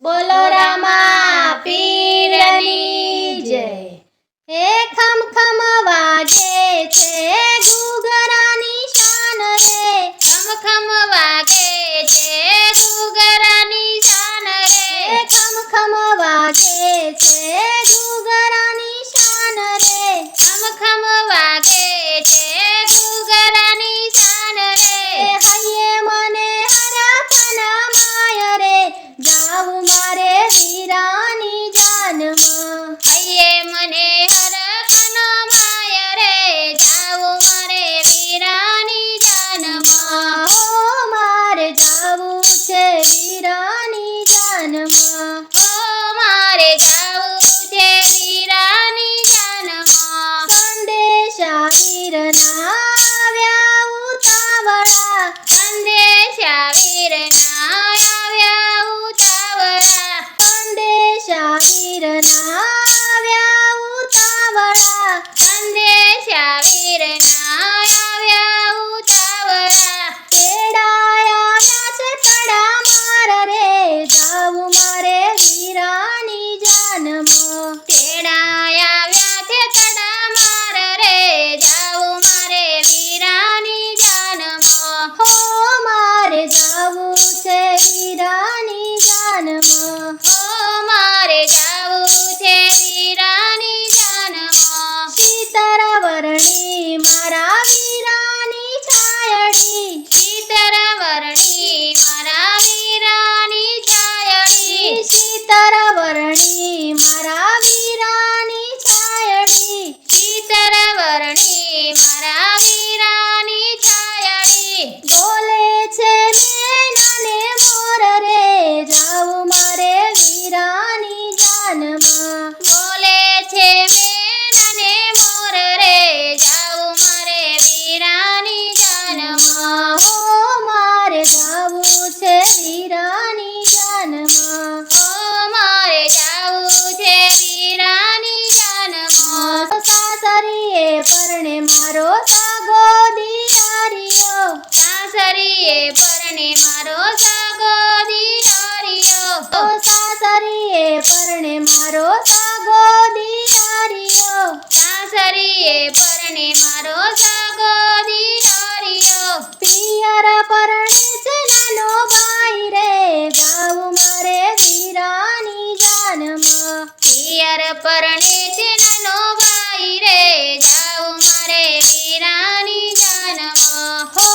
બોલો રામા પીરની જય। હે ખમ ખમ વાગે છે ઘૂઘરાની શાન રે, ખમ ખમ વાગે છે ઘૂઘરાની શાન રે, ખમ ખમ વાગે છે ઘૂઘરાની શાન રે, ખમ ખમ વાગે છે ઘૂઘરાની શાન રે, હૈયે મને હરપના માય રે, જાવું મારે વીરાની જાનમાં। હૈયે મને હરખનો માય રે, જાવું મારે વીરાની જાનમાં। હો મારે જાવું છે વીરાની જાનમાં। હો મારે જાવું છે વીરાની જાનમાં। સંદેશા વીરના આવ્યા ઉતાવળા, સંદેશા વીરના આવ્યા ઉતાવળા, સંદેશા વીરના આવ્યા ઉતાવળા, સંદેશા વીરના આવ્યા ઉતાવળા, તેડાયા વ્યાસ તડા માર રે, જાવું મારે વીરાની જાનમાં। તેડાયા વ્યાસે તડા માર રે, જાવું મારે વીરાની જાનમાં। હો મારે જાવું છે વીરાની જાનમાં। હો મારે જાવું છે વીરાની જાનમાં। શીતળ વર્ણી મારા વીરાની છાયડી, શીતળ વર્ણી મારા વીરાની છાયડી, શીતળ વર્ણી મારા વીરાની છાયડી, શીતળ વર્ણી મારા વીરાની છાયડી, બોલે છે મેનાને મોર રે, જાવું મારે વીરાની જાનમાં। બોલે છે મેનને મોર રે, જાવું મારે વીરાની જાનમાં। હો મારે જાવું છે વીરાની જાનમાં। હો મારે જાવું છે વીરાની જાનમાં। સાસરીએ પરણે મારો સગો દિયારીયો, સાસરીએ પરણે મારો સગો દિયારીયો, સાસરીએ પરણે મારો સગો દિયારીયો, સાસરીએ પરણે મારો સગો દિયારીયો, પિયર પરણે છે નાનો ભાઈ રે, જાવું મારે વીરાની જાનમાં। પિયર પરણે છે નાનો ભાઈ રે, જાવું મારે વીરાની જાનમાં। હો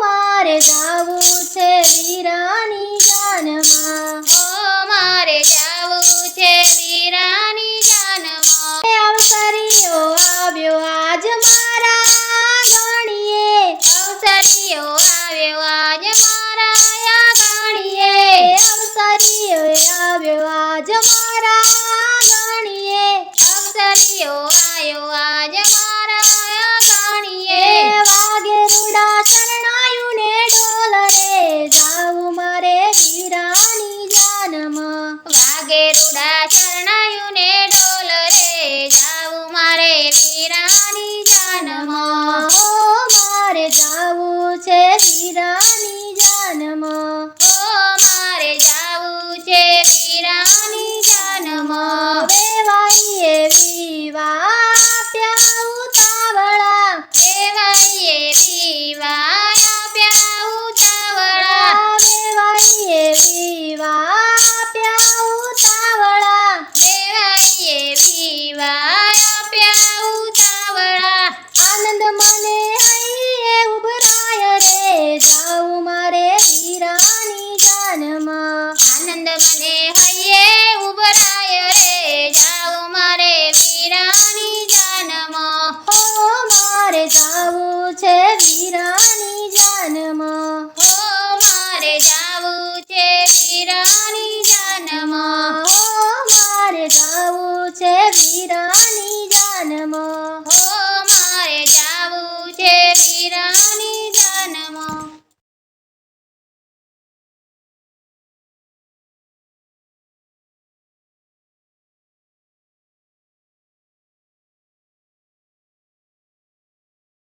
મારે જાવું છે વીરાની જાનમાં। હો મારે જાવું છે વીરાની જાનમાં। અવસરીઓ આવ્યો આજ મારા આંગણીએ, અવસરીઓ આવ્યો આજ મારા આંગણીએ, અવસરીઓ આવ્યો આજ મારા આંગણીએ, અવસરીઓ આવ્યો આજ મારા આંગણીએ, વાગે રૂડા શરણાયું ને ડોલ રે, જાવું મારે વીરાની જાનમાં। વાગે રૂડા શરણાયું ને ડોલ રે, જાવું મારે વીરાની જાનમાં। હો મારે જાવું છે વીરાની જાનમાં। હો મારે જાવું છે વીરાની જાનમાં। વેવાઈએ વિવા આપ્યા ઉતાવળા, વેવાઈએ વિવા આપ્યા ઉતાવળા, વેવાઈએ વિવા આપ્યા ઉતાવળા, વેવાઈએ વિવા આપ્યા ઉતાવળા, આનંદ મને હૈયે ઉભરાય રે, જાવું મારે વીરાની જાનમાં। આનંદ મને હૈયે ઉભરાય રે, જાવું મારે વીરાની જાનમાં। હો મારે જાવું છે વીરાની જાનમાં। હો મારે જાવું છે વીરાની જાનમાં। હો મારે જાવું છે વીરાની જાનમાં। હો મારે જાવું છે વીરાની જાનમાં।